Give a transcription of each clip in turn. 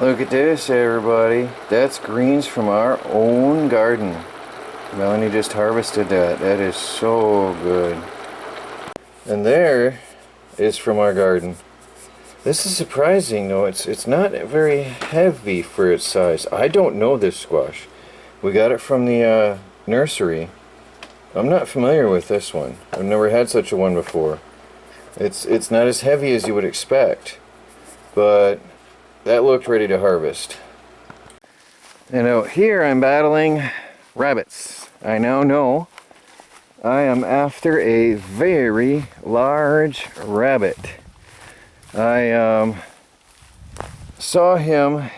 Look at this, everybody. That's greens from our own garden. Melanie just harvested that. That is so good. And there is from our garden. This is surprising though. It's not very heavy for its size. I don't know this squash. We got it from the nursery. I'm not familiar with this one. I've never had such a one before. It's not as heavy as you would expect, but that looked ready to harvest. And out here I'm battling rabbits. I now know I am after a very large rabbit. I saw him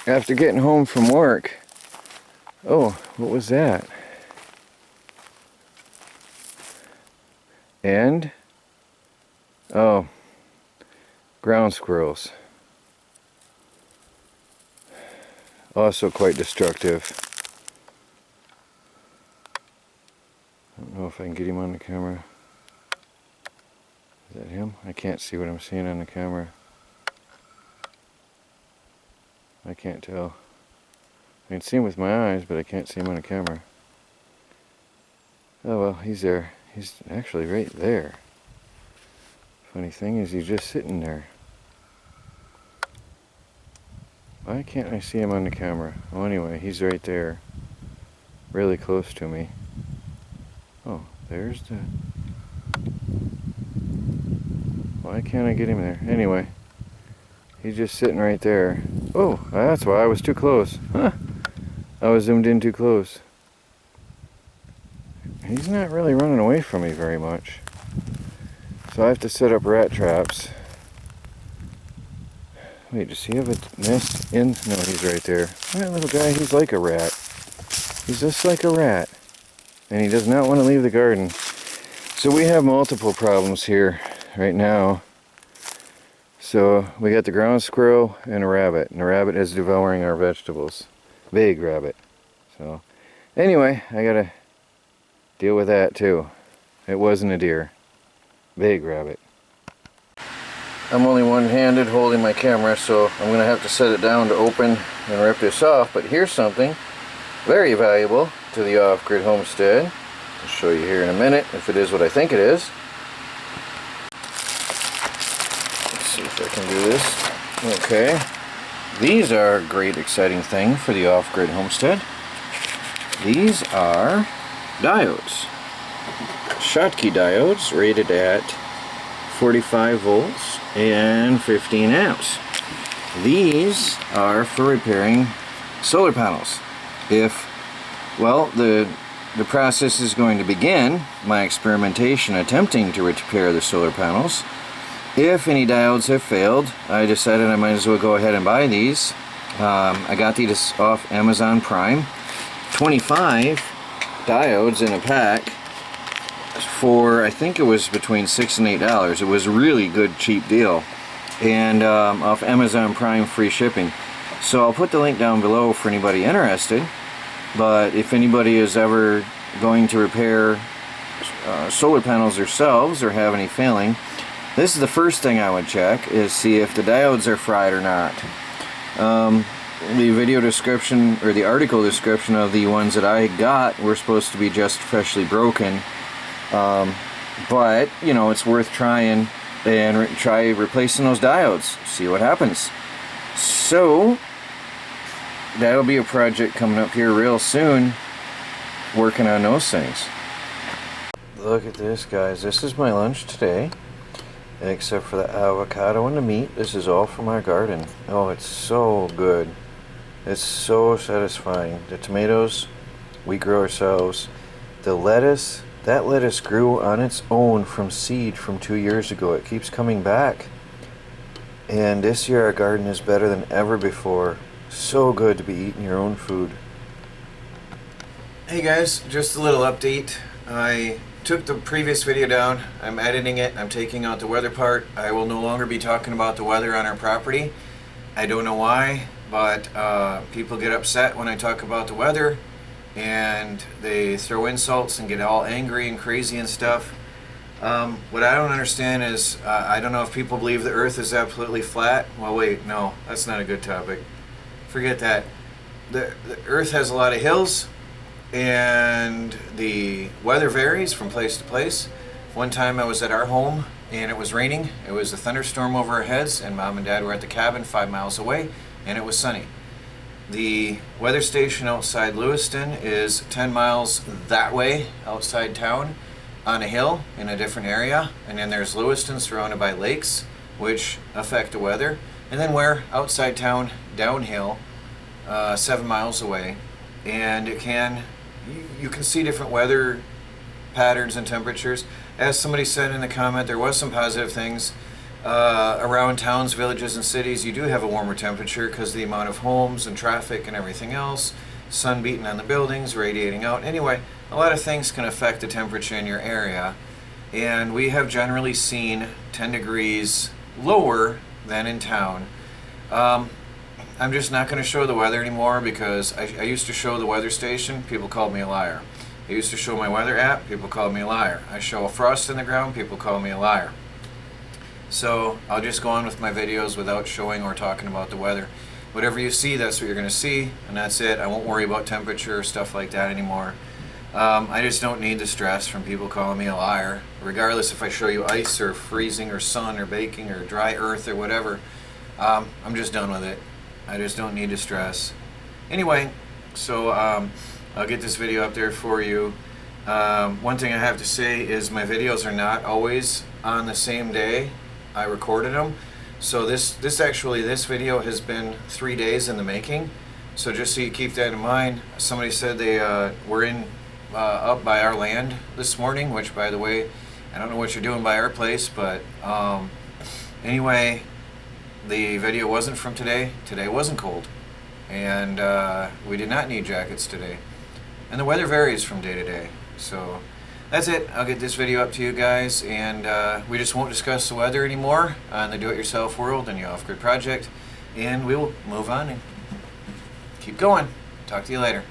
after getting home from work. Oh, what was that? And oh, ground squirrels. Also quite destructive. I don't know if I can get him on the camera. Is that him? I can't see what I'm seeing on the camera. I can't tell. I can see him with my eyes, but I can't see him on the camera. Oh well, he's there. He's actually right there. Funny thing is, he's just sitting there. Why can't I see him on the camera? Oh, anyway, he's right there. Really close to me. Oh, there's the... Why can't I get him there? Anyway, he's just sitting right there. Oh, that's why I was too close. Huh. I was zoomed in too close. He's not really running away from me very much. So I have to set up rat traps. Wait, does he have a nest in? No, he's right there. That little guy, he's like a rat. He's just like a rat. And he does not want to leave the garden. So we have multiple problems here right now. So we got the ground squirrel and a rabbit. And the rabbit is devouring our vegetables. Big rabbit. So anyway, I gotta deal with that too. It wasn't a deer. Big rabbit. I'm only one-handed holding my camera, so I'm going to have to set it down to open and rip this off. But here's something very valuable to the off-grid homestead. I'll show you here in a minute if it is what I think it is. Let's see if I can do this. Okay. These are a great exciting thing for the off-grid homestead. These are diodes. Schottky diodes rated at 45 volts and 15 amps. These are for repairing solar panels. Well, the process is going to begin, my experimentation attempting to repair the solar panels. If any diodes have failed, I decided I might as well go ahead and buy these. I got these off Amazon Prime. 25 diodes in a pack for, I think it was between $6 and $8. It was a really good cheap deal, and off Amazon Prime, free shipping. So I'll put the link down below for anybody interested. But if anybody is ever going to repair solar panels themselves or have any failing, this is the first thing I would check, is see if the diodes are fried or not. The video description, or the article description of the ones that I got were supposed to be just freshly broken. But, you know, it's worth trying and try replacing those diodes. See what happens. So, that'll be a project coming up here real soon, working on those things. Look at this, guys. This is my lunch today. Except for the avocado and the meat. This is all from our garden. Oh, it's so good. It's so satisfying. The tomatoes, we grow ourselves. The lettuce, that lettuce grew on its own from seed from 2 years ago. It keeps coming back. And this year our garden is better than ever before. So good to be eating your own food. Hey guys, just a little update. I took the previous video down. I'm editing it. I'm taking out the weather part. I will no longer be talking about the weather on our property. I don't know why, but people get upset when I talk about the weather, and they throw insults and get all angry and crazy and stuff. What I don't understand is, I don't know if people believe the earth is absolutely flat. Well, wait, no, that's not a good topic. Forget that. The earth has a lot of hills, and the weather varies from place to place. One time I was at our home, and it was raining. It was a thunderstorm over our heads, and Mom and Dad were at the cabin 5 miles away, and it was sunny. The weather station outside Lewiston is 10 miles that way, outside town, on a hill in a different area, and then there's Lewiston surrounded by lakes which affect the weather, and then we're outside town downhill 7 miles away, and you can see different weather patterns and temperatures. As somebody said in the comment, there was some positive things around towns, villages, and cities. You do have a warmer temperature because of the amount of homes and traffic and everything else, sun beating on the buildings, radiating out. Anyway, a lot of things can affect the temperature in your area, and we have generally seen 10 degrees lower than in town. I'm just not going to show the weather anymore because I used to show the weather station. People called me a liar. I used to show my weather app. People called me a liar. I show a frost in the ground. People call me a liar. So I'll just go on with my videos without showing or talking about the weather. Whatever you see, that's what you're going to see, and that's it. I won't worry about temperature or stuff like that anymore. I just don't need the stress from people calling me a liar, regardless if I show you ice or freezing or sun or baking or dry earth or whatever. I'm just done with it. I just don't need the stress. Anyway, so I'll get this video up there for you. One thing I have to say is my videos are not always on the same day I recorded them. So this video has been 3 days in the making. So just so you keep that in mind, somebody said they were up by our land this morning, which, by the way, I don't know what you're doing by our place, but anyway, the video wasn't from today. Today wasn't cold, and we did not need jackets today. And the weather varies from day to day. So that's it. I'll get this video up to you guys, and we just won't discuss the weather anymore on the do-it-yourself world and the off-grid project, and we will move on and keep going. Talk to you later.